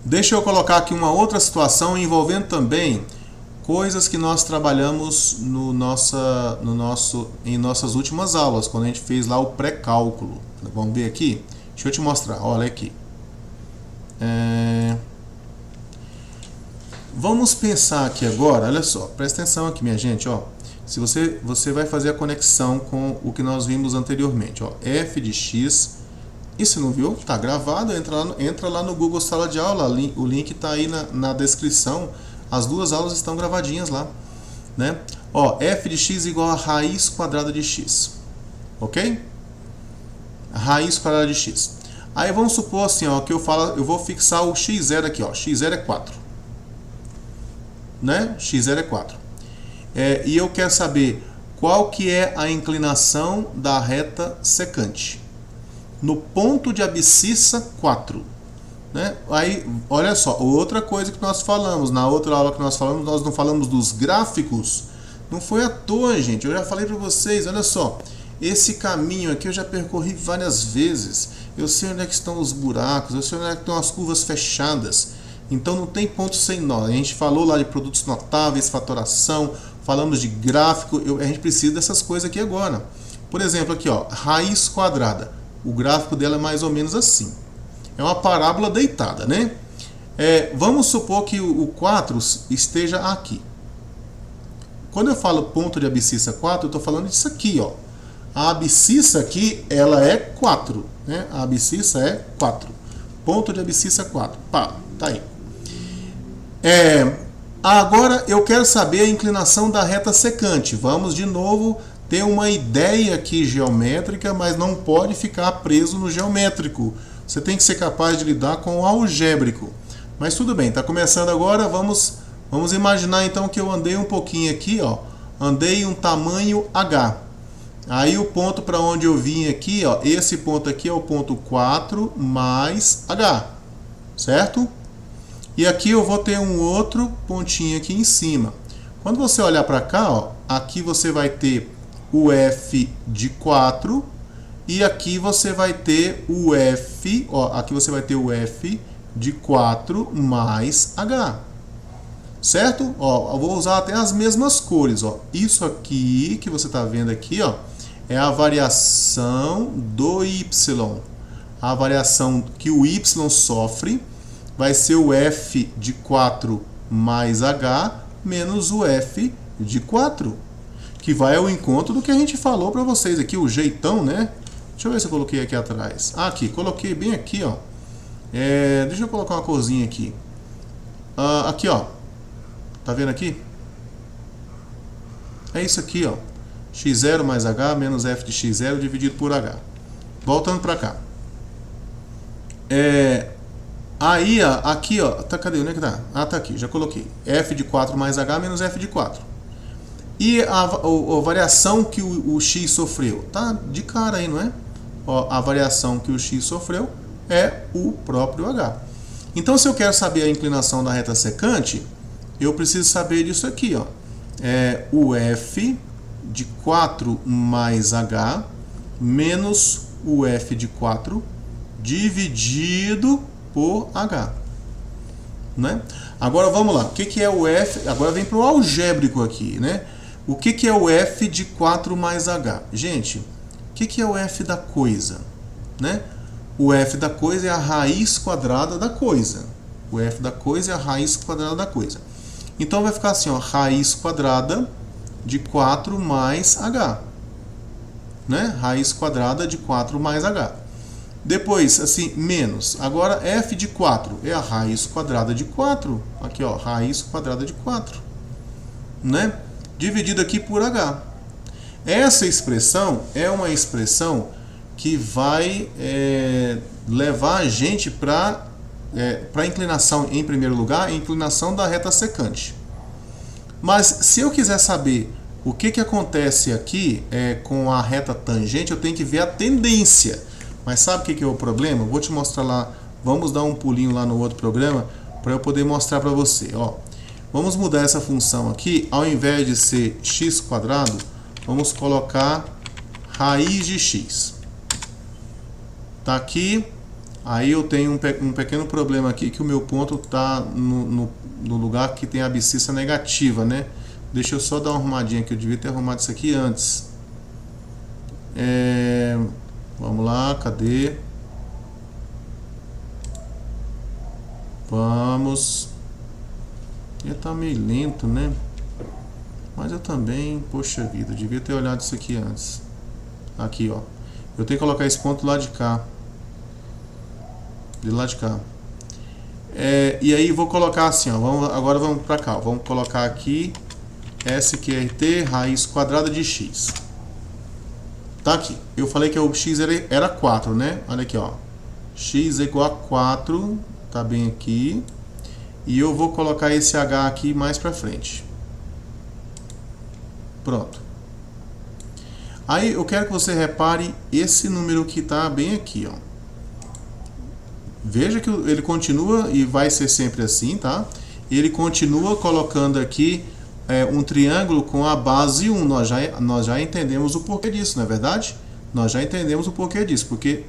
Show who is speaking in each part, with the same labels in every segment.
Speaker 1: Deixa eu colocar aqui uma outra situação envolvendo também coisas que nós trabalhamos em nossas últimas aulas, quando a gente fez lá o pré-cálculo. Vamos ver aqui? Deixa eu te mostrar, olha aqui. Vamos pensar aqui agora, olha só, presta atenção aqui, minha gente, ó. Se você vai fazer a conexão com o que nós vimos anteriormente, ó, f de x. E se não viu, tá gravado, entra lá no Google Sala de Aula, o link está aí na descrição, as duas aulas estão gravadinhas lá, né? Ó, f de x igual a raiz quadrada de x, ok? Raiz quadrada de x. Aí vamos supor assim, ó, que eu vou fixar o x0 aqui, ó, x0 é 4, né? x0 é 4. E eu quero saber qual que é a inclinação da reta secante no ponto de abscissa 4, né? Aí, olha só, outra coisa que nós falamos, na outra aula que nós não falamos dos gráficos, não foi à toa, gente, eu já falei para vocês, olha só, esse caminho aqui eu já percorri várias vezes, eu sei onde é que estão os buracos, eu sei onde é que estão as curvas fechadas, então não tem ponto sem nó. A gente falou lá de produtos notáveis, fatoração, falamos de gráfico, a gente precisa dessas coisas aqui agora. Por exemplo, aqui, ó, raiz quadrada. O gráfico dela é mais ou menos assim. É uma parábola deitada, né? Vamos supor que o 4 esteja aqui. Quando eu falo ponto de abscissa 4, eu estou falando disso aqui, ó. A abscissa aqui, ela é 4, né? A abscissa é 4. Ponto de abscissa 4. Pá, tá aí. Agora eu quero saber a inclinação da reta secante. Vamos de novo ter uma ideia aqui geométrica, mas não pode ficar preso no geométrico. Você tem que ser capaz de lidar com o algébrico. Mas tudo bem, está começando agora, vamos imaginar então que eu andei um pouquinho aqui, ó, andei um tamanho H. Aí o ponto para onde eu vim aqui, ó, esse ponto aqui é o ponto 4 mais H, certo? E aqui eu vou ter um outro pontinho aqui em cima. Quando você olhar para cá, ó, aqui você vai ter o f de 4 e aqui você vai ter o f, ó, aqui você vai ter o f de 4 mais h, certo? Ó, eu vou usar até as mesmas cores, ó. Isso aqui que você está vendo aqui, ó, é a variação do y, a variação que o y sofre vai ser o f de 4 mais h menos o f de 4. Que vai ao encontro do que a gente falou para vocês aqui, o jeitão, né? Deixa eu ver se eu coloquei aqui atrás. Ah, aqui, coloquei bem aqui, ó. Deixa eu colocar uma corzinha aqui. Aqui, ó. Tá vendo aqui? É isso aqui, ó. x0 mais h menos f de x0 dividido por h. Voltando para cá. Aí, ó, aqui, ó. Tá, cadê? Onde é que tá? Ah, tá aqui, já coloquei. f de 4 mais h menos f de 4. E a variação que o x sofreu? Tá de cara aí, não é? Ó, a variação que o x sofreu é o próprio h. Então, se eu quero saber a inclinação da reta secante, eu preciso saber disso aqui, ó. O f de 4 mais h menos o f de 4 dividido por h. Né? Agora vamos lá. O que é o f? Agora vem para o algébrico aqui, né? O que é o f de 4 mais h? Gente, o que é o f da coisa? Né? O f da coisa é a raiz quadrada da coisa. O f da coisa é a raiz quadrada da coisa. Então vai ficar assim, ó, raiz quadrada de 4 mais h. Né? Raiz quadrada de 4 mais h. Depois, assim, menos. Agora, f de 4 é a raiz quadrada de 4. Aqui, ó, raiz quadrada de 4. Né? Dividido aqui por h. Essa expressão é uma expressão que vai levar a gente para a inclinação, em primeiro lugar, a inclinação da reta secante. Mas se eu quiser saber o que acontece aqui com a reta tangente, eu tenho que ver a tendência. Mas sabe o que é o problema? Eu vou te mostrar lá, vamos dar um pulinho lá no outro programa para eu poder mostrar para você. Ó, vamos mudar essa função aqui, ao invés de ser x², vamos colocar raiz de x. Tá aqui, Aí eu tenho um pequeno problema aqui, que o meu ponto está no lugar que tem a abscissa negativa, né? Deixa eu só dar uma arrumadinha aqui, eu devia ter arrumado isso aqui antes. Vamos lá, cadê? Vamos. Ele tá meio lento, né? Mas eu também, poxa vida, eu devia ter olhado isso aqui antes. Aqui, ó. Eu tenho que colocar esse ponto lá de cá. De lá de cá. E aí vou colocar assim, ó. Agora vamos pra cá, ó. Vamos colocar aqui SQRT raiz quadrada de x. Tá aqui. Eu falei que o x era 4, né? Olha aqui, ó. X é igual a 4. Tá bem aqui. E eu vou colocar esse h aqui mais pra frente. Pronto. Aí eu quero que você repare esse número que está bem aqui, ó. Veja que ele continua e vai ser sempre assim, tá? Ele continua colocando aqui um triângulo com a base 1. Nós já entendemos o porquê disso, não é verdade? Nós já entendemos o porquê disso, porque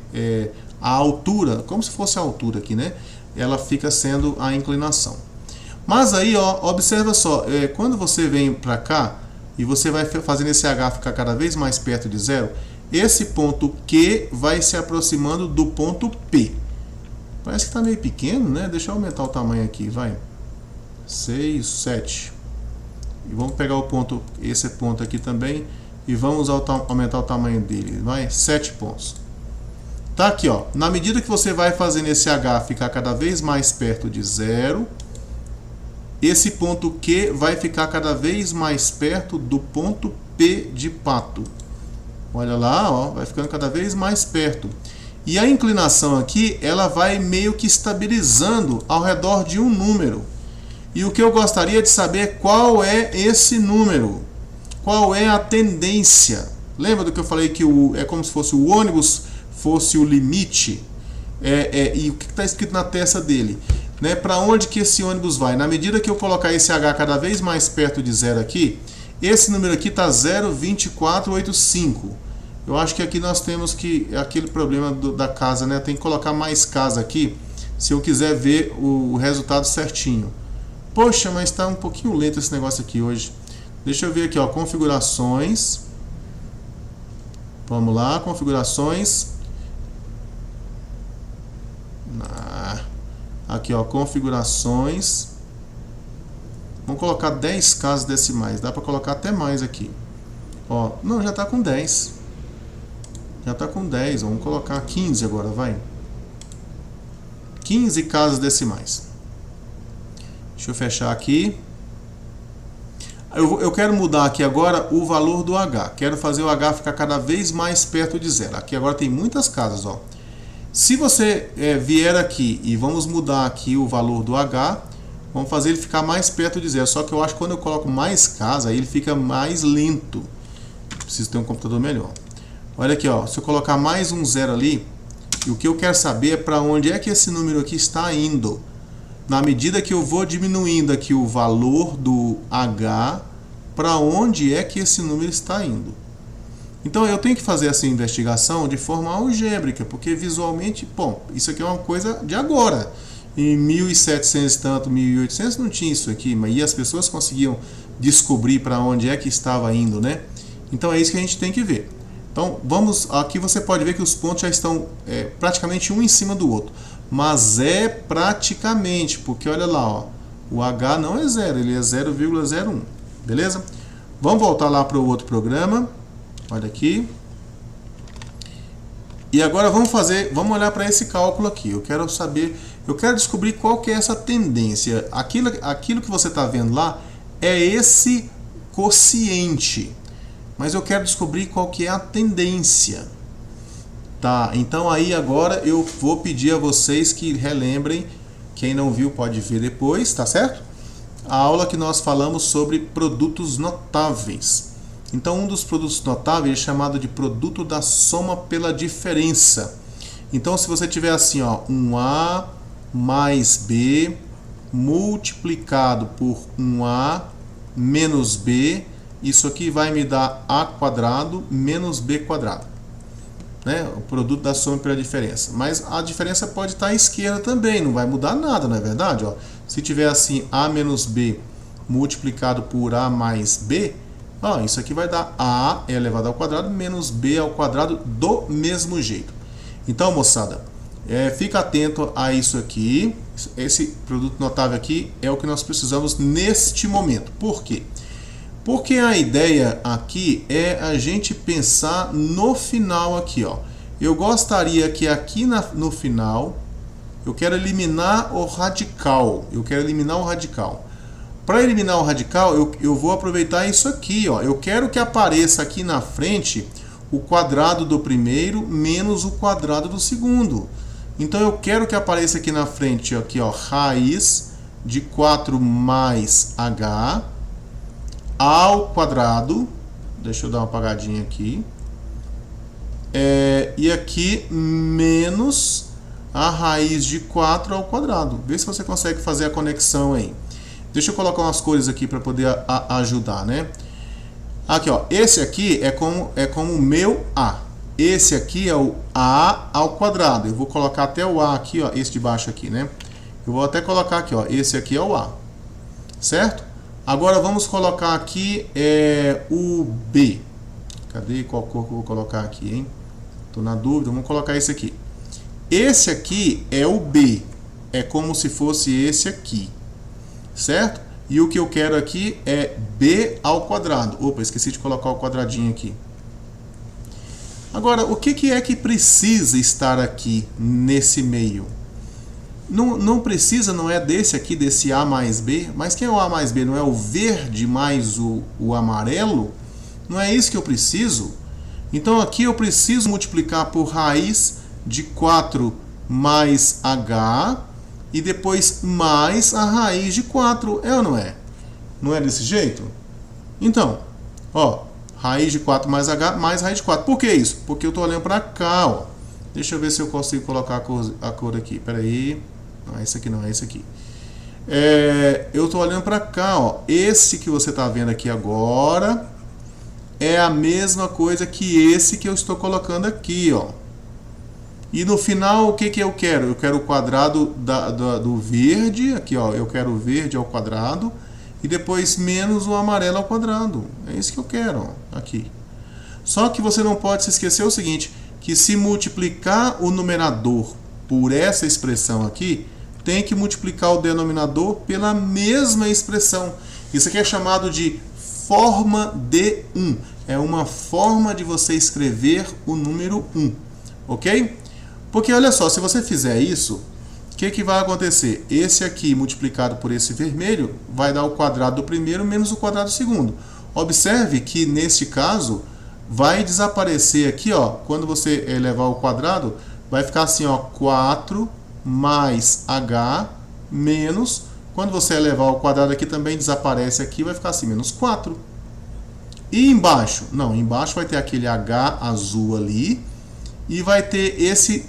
Speaker 1: a altura, como se fosse a altura aqui, né? Ela fica sendo a inclinação. Mas aí, ó, observa só, quando você vem para cá, e você vai fazendo esse H ficar cada vez mais perto de zero, esse ponto Q vai se aproximando do ponto P. Parece que está meio pequeno, né? Deixa eu aumentar o tamanho aqui, vai. 6, 7. E vamos pegar esse ponto aqui também, e vamos aumentar o tamanho dele, vai. 7 pontos. Tá aqui, ó. Na medida que você vai fazendo esse H ficar cada vez mais perto de zero, esse ponto Q vai ficar cada vez mais perto do ponto P de pato. Olha lá, ó, vai ficando cada vez mais perto. E a inclinação aqui, ela vai meio que estabilizando ao redor de um número. E o que eu gostaria de saber é qual é esse número. Qual é a tendência. Lembra do que eu falei que é como se fosse o ônibus fosse o limite? E o que está escrito na testa dele? Né, para onde que esse ônibus vai? Na medida que eu colocar esse H cada vez mais perto de zero aqui, esse número aqui está 0,2485. Eu acho que aqui nós temos aquele problema da casa, né? Tem que colocar mais casa aqui, se eu quiser ver o resultado certinho. Poxa, mas está um pouquinho lento esse negócio aqui hoje. Deixa eu ver aqui, ó, configurações. Vamos lá, configurações. Aqui, ó, configurações. Vamos colocar 10 casas decimais. Dá para colocar até mais aqui. Ó, não, já está com 10. Já está com 10. Vamos colocar 15 agora, vai. 15 casas decimais. Deixa eu fechar aqui. Eu quero mudar aqui agora o valor do H. Quero fazer o H ficar cada vez mais perto de zero. Aqui agora tem muitas casas, ó. Se você vier aqui e vamos mudar aqui o valor do H, vamos fazer ele ficar mais perto de zero. Só que eu acho que quando eu coloco mais casa, aí ele fica mais lento. Preciso ter um computador melhor. Olha aqui, ó, se eu colocar mais um zero ali, e o que eu quero saber é para onde é que esse número aqui está indo. Na medida que eu vou diminuindo aqui o valor do H, para onde é que esse número está indo. Então eu tenho que fazer essa investigação de forma algébrica, porque visualmente, bom, isso aqui é uma coisa de agora. Em 1700 e tanto, 1800 não tinha isso aqui, mas e as pessoas conseguiam descobrir para onde é que estava indo, né? Então é isso que a gente tem que ver. Então vamos, aqui você pode ver que os pontos já estão praticamente um em cima do outro. Mas é praticamente, porque olha lá, ó, o H não é zero, ele é 0,01, beleza? Vamos voltar lá para o outro programa. Olha aqui. E agora vamos olhar para esse cálculo aqui. Eu quero descobrir qual que é essa tendência. Aquilo que você está vendo lá é esse quociente. Mas eu quero descobrir qual que é a tendência. Tá, então aí agora eu vou pedir a vocês que relembrem. Quem não viu pode ver depois, tá certo? A aula que nós falamos sobre produtos notáveis. Então, um dos produtos notáveis é chamado de produto da soma pela diferença. Então, se você tiver assim, ó, um A mais B multiplicado por um A menos B, isso aqui vai me dar A² menos B². né? O produto da soma pela diferença. Mas a diferença pode estar à esquerda também, não vai mudar nada, não é verdade? Ó, se tiver assim A menos B multiplicado por A mais B, ó, isso aqui vai dar A elevado ao quadrado menos B ao quadrado do mesmo jeito. Então, moçada, fica atento a isso aqui. Esse produto notável aqui é o que nós precisamos neste momento. Por quê? Porque a ideia aqui é a gente pensar no final aqui, ó. Eu gostaria que aqui no final, eu quero eliminar o radical. Para eliminar o radical, eu vou aproveitar isso aqui, ó. Eu quero que apareça aqui na frente o quadrado do primeiro menos o quadrado do segundo. Então eu quero que apareça aqui na frente, aqui, ó, raiz de 4 mais h ao quadrado. Deixa eu dar uma apagadinha aqui. E aqui menos a raiz de 4 ao quadrado. Vê se você consegue fazer a conexão aí. Deixa eu colocar umas cores aqui para poder ajudar, né? Aqui, ó, esse aqui é como o meu A. Esse aqui é o A ao quadrado. Eu vou colocar até o A aqui, ó, esse de baixo aqui, né? Eu vou até colocar aqui, ó, esse aqui é o A. Certo? Agora vamos colocar aqui o B. Cadê? Qual cor que eu vou colocar aqui, hein? Tô na dúvida, vamos colocar esse aqui. Esse aqui é o B. É como se fosse esse aqui. Certo? E o que eu quero aqui é B ao quadrado. Opa, esqueci de colocar o quadradinho aqui. Agora, o que é que precisa estar aqui nesse meio? Não precisa, não é desse aqui, desse A mais B. Mas quem é o A mais B? Não é o verde mais o amarelo? Não é isso que eu preciso? Então aqui eu preciso multiplicar por raiz de 4 mais h e depois mais a raiz de 4. É ou não é? Não é desse jeito? Então, ó, raiz de 4 mais h mais raiz de 4. Por que isso? Porque eu estou olhando para cá, ó. Deixa eu ver se eu consigo colocar a cor aqui. Pera aí. Não é esse aqui, não, é esse aqui. Eu estou olhando para cá, ó. Esse que você está vendo aqui agora é a mesma coisa que esse que eu estou colocando aqui, ó. E no final, o que eu quero? Eu quero o quadrado do verde, aqui, ó. Eu quero o verde ao quadrado e depois menos o amarelo ao quadrado. É isso que eu quero, ó, aqui. Só que você não pode se esquecer o seguinte, que se multiplicar o numerador por essa expressão aqui, tem que multiplicar o denominador pela mesma expressão. Isso aqui é chamado de forma de 1. É uma forma de você escrever o número 1. Ok? Porque olha só, se você fizer isso, o que vai acontecer? Esse aqui multiplicado por esse vermelho vai dar o quadrado do primeiro menos o quadrado do segundo. Observe que neste caso vai desaparecer aqui, ó, quando você elevar ao quadrado, vai ficar assim, ó, 4 mais h menos, quando você elevar ao quadrado aqui também desaparece aqui, vai ficar assim, menos 4. E embaixo? Não, embaixo vai ter aquele h azul ali e vai ter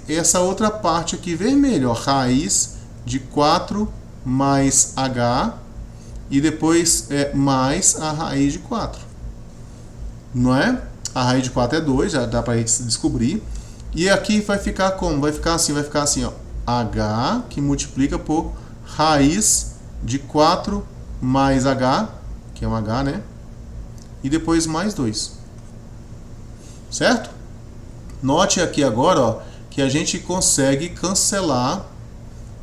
Speaker 1: essa outra parte aqui vermelha, ó, raiz de 4 mais h e depois mais a raiz de 4. Não é? A raiz de 4 é 2, já dá para a gente descobrir. E aqui vai ficar como? Vai ficar assim, ó, h que multiplica por raiz de 4 mais h, que é um h, né? E depois mais 2. Certo? Note aqui agora, ó, que a gente consegue cancelar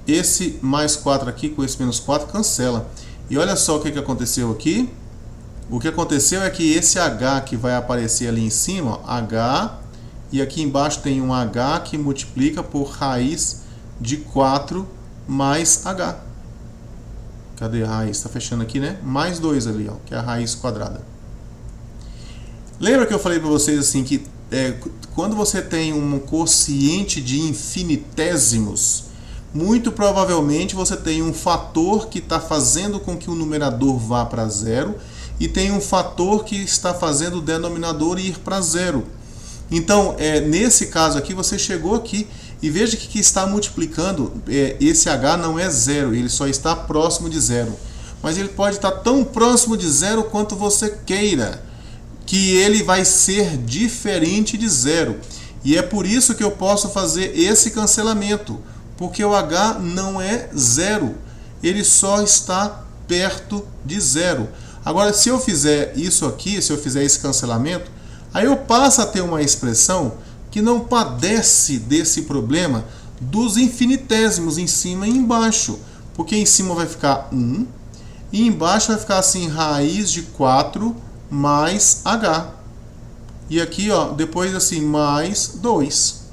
Speaker 1: esse mais 4 aqui com esse menos 4, cancela. E olha só o que aconteceu aqui. O que aconteceu é que esse h que vai aparecer ali em cima, ó, h, e aqui embaixo tem um h que multiplica por raiz de 4 mais h. Cadê a raiz? Está fechando aqui, né? Mais 2 ali, ó, que é a raiz quadrada. Lembra que eu falei para vocês assim que quando você tem um quociente de infinitésimos, muito provavelmente você tem um fator que está fazendo com que o numerador vá para zero e tem um fator que está fazendo o denominador ir para zero. Então, nesse caso aqui, você chegou aqui e veja que está multiplicando, esse h não é zero, ele só está próximo de zero. Mas ele pode estar tão próximo de zero quanto você queira, que ele vai ser diferente de zero. E é por isso que eu posso fazer esse cancelamento, porque o h não é zero, ele só está perto de zero. Agora, se eu fizer isso aqui, se eu fizer esse cancelamento, aí eu passo a ter uma expressão que não padece desse problema dos infinitésimos em cima e embaixo, porque em cima vai ficar 1 e embaixo vai ficar assim, raiz de 4 mais h. E aqui, ó, depois assim, mais 2,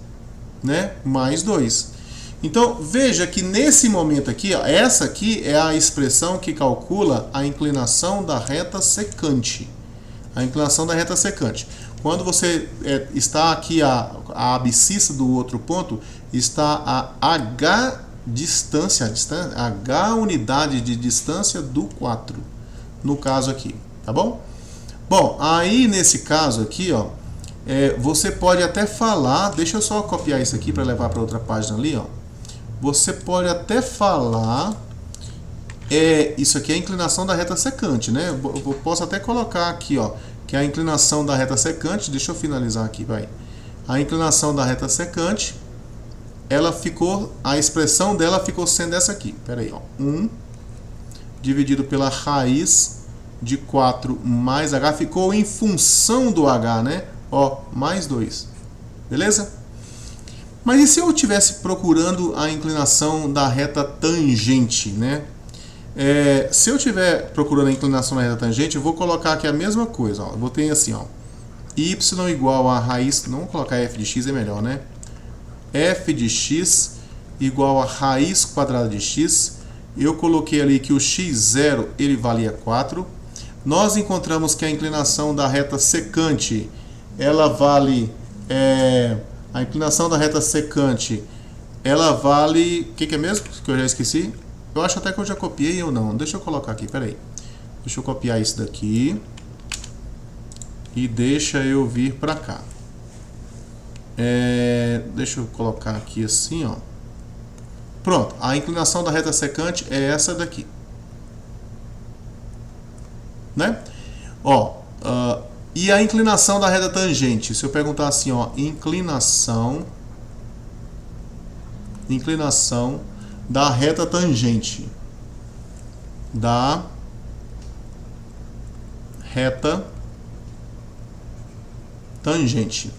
Speaker 1: né? Mais 2. Então, veja que nesse momento aqui, ó, essa aqui é a expressão que calcula a inclinação da reta secante. A inclinação da reta secante. Quando você está aqui, a abscissa do outro ponto, está a h distância, h unidade de distância do 4, no caso aqui, tá bom? Bom, aí nesse caso aqui, ó, você pode até falar, deixa eu só copiar isso aqui para levar para outra página ali, ó. Você pode até falar, isso aqui é a inclinação da reta secante, né? Eu posso até colocar aqui, ó, que é a inclinação da reta secante, deixa eu finalizar aqui, vai. A inclinação da reta secante, ela ficou, a expressão dela ficou sendo essa aqui, pera aí, ó, 1 dividido pela raiz de 4 mais h, ficou em função do h, né? Ó, mais 2, beleza? Mas e se eu estivesse procurando a inclinação da reta tangente, né? Se eu estiver procurando a inclinação da reta tangente, eu vou colocar aqui a mesma coisa, ó. Eu vou ter assim, ó, y igual a raiz, não vou colocar f de x, é melhor, né? F de x igual a raiz quadrada de x. Eu coloquei ali que o x0 ele valia 4. Nós encontramos que a inclinação da reta secante, ela vale... a inclinação da reta secante, ela vale... O que é mesmo? Que eu já esqueci. Eu acho até que eu já copiei ou não. Deixa eu colocar aqui, peraí. Deixa eu copiar isso daqui. E deixa eu vir para cá. Deixa eu colocar aqui assim, ó. Pronto, a inclinação da reta secante é essa daqui, né? Ó, e a inclinação da reta tangente? Se eu perguntar assim, ó, inclinação da reta tangente, da reta tangente.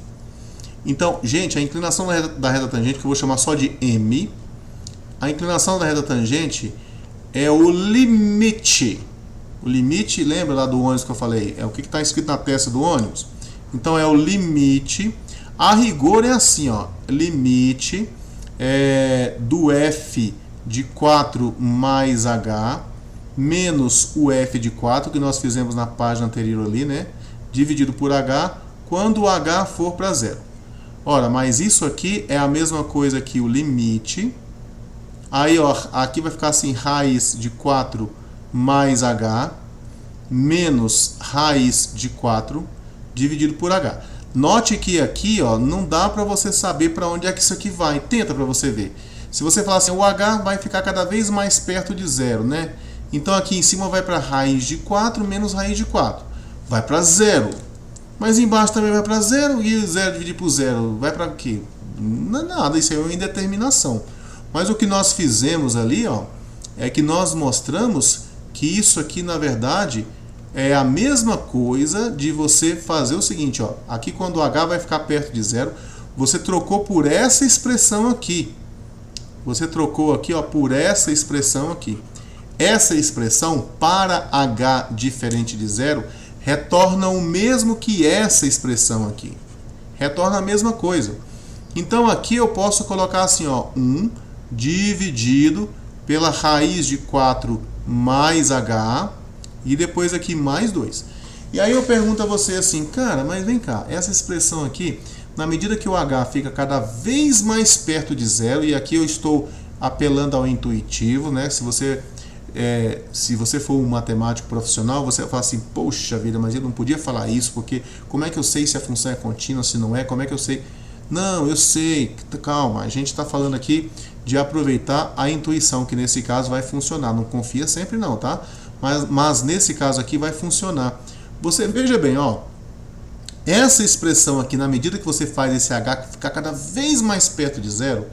Speaker 1: Então, gente, a inclinação da reta tangente, que eu vou chamar só de M, a inclinação da reta tangente é o limite. O limite, lembra lá do ônibus que eu falei? É o que está escrito na testa do ônibus? Então, é o limite. A rigor é assim, ó, limite do f de 4 mais h menos o f de 4, que nós fizemos na página anterior ali, né? Dividido por h, quando o h for para zero. Ora, mas isso aqui é a mesma coisa que o limite. Aí, ó, aqui vai ficar assim, raiz de 4 mais h menos raiz de 4 dividido por h. Note que aqui, ó, não dá para você saber para onde é que isso aqui vai. Tenta para você ver. Se você falar assim, o h vai ficar cada vez mais perto de zero, né? Então aqui em cima vai para raiz de 4 menos raiz de 4. Vai para zero. Mas embaixo também vai para zero. E 0 dividido por zero vai para quê? Não é nada, isso aí é uma indeterminação. Mas o que nós fizemos ali, ó, é que nós mostramos que isso aqui, na verdade, é a mesma coisa de você fazer o seguinte, ó. Aqui quando o h vai ficar perto de zero, você trocou por essa expressão aqui. Você trocou aqui, ó, por essa expressão aqui. Essa expressão, para h diferente de zero, retorna o mesmo que essa expressão aqui. Retorna a mesma coisa. Então aqui eu posso colocar assim, ó, 1 dividido pela raiz de 4 mais h e depois aqui mais 2. E aí eu pergunto a você assim, cara, mas vem cá, essa expressão aqui, na medida que o h fica cada vez mais perto de zero, e aqui eu estou apelando ao intuitivo, né? Se você for um matemático profissional, você fala assim, poxa vida, mas eu não podia falar isso, porque como é que eu sei se a função é contínua, se não é, como é que eu sei? Não, eu sei, calma, a gente está falando aqui de aproveitar a intuição, que nesse caso vai funcionar. Não confia sempre não, tá? Mas nesse caso aqui vai funcionar. Você veja bem, ó, essa expressão aqui, na medida que você faz esse h ficar cada vez mais perto de zero,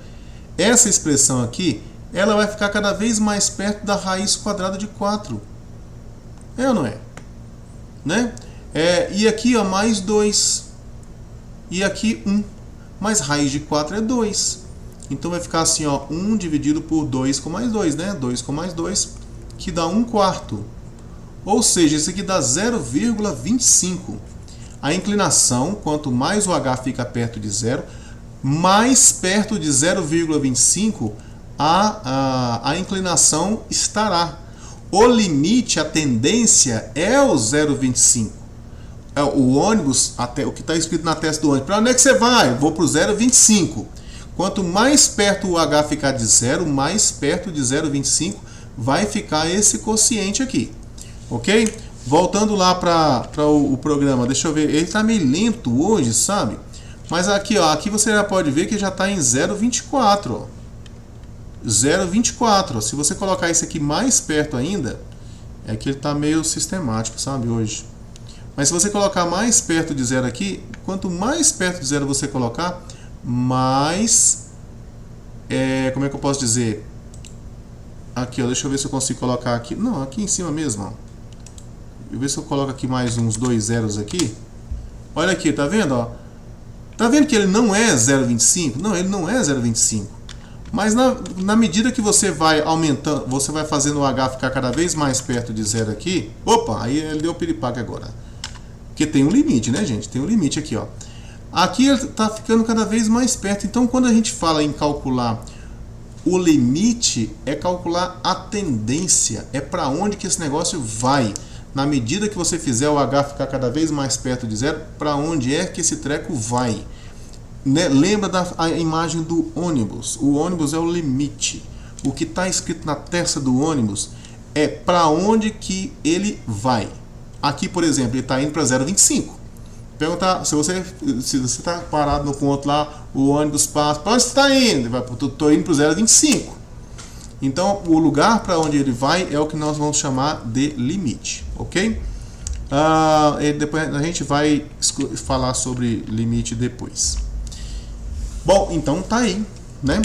Speaker 1: essa expressão aqui, ela vai ficar cada vez mais perto da raiz quadrada de 4. É ou não é? Né? E aqui, ó, mais 2. E aqui 1. Mas raiz de 4 é 2. Então vai ficar assim, ó, 1 dividido por 2 com mais 2, né? 2 com mais 2, que dá 1/4. Ou seja, isso aqui dá 0,25. A inclinação, quanto mais o h fica perto de zero, mais perto de 0,25 a inclinação estará. O limite, a tendência é o 0,25. O ônibus, até o que está escrito na testa do ônibus, para onde é que você vai? Vou para o 0,25. Quanto mais perto o h ficar de zero, mais perto de 0,25 vai ficar esse quociente aqui. Ok? Voltando lá para o programa, deixa eu ver, ele está meio lento hoje, sabe? Mas aqui, ó, aqui você já pode ver que já está em 0,24. 0,24. Se você colocar isso aqui mais perto ainda, é que ele está meio sistemático, sabe, hoje. Mas se você colocar mais perto de zero aqui, quanto mais perto de zero você colocar, mais... como é que eu posso dizer? Aqui, ó, deixa eu ver se eu consigo colocar aqui. Não, aqui em cima mesmo, ó. Deixa eu ver se eu coloco aqui mais uns 2 zeros aqui. Olha aqui, tá vendo, ó? Tá vendo que ele não é 0,25? Não, ele não é 0,25. Mas na medida que você vai aumentando, você vai fazendo o h ficar cada vez mais perto de zero aqui. Opa, aí ele deu piripaque agora. Porque tem um limite, né, gente? Tem um limite aqui, ó. Aqui ele tá ficando cada vez mais perto. Então, quando a gente fala em calcular o limite, é calcular a tendência. É para onde que esse negócio vai. Na medida que você fizer o h ficar cada vez mais perto de zero, para onde é que esse treco vai? Né? Lembra da imagem do ônibus. O ônibus é o limite. O que está escrito na testa do ônibus é para onde que ele vai. Aqui, por exemplo, ele está indo para 0,25. Perguntar se você está parado no ponto lá, o ônibus passa. Para onde você está indo? Estou indo para o 0,25. Então, o lugar para onde ele vai é o que nós vamos chamar de limite, ok? Depois a gente vai falar sobre limite depois. Bom, então tá aí, né?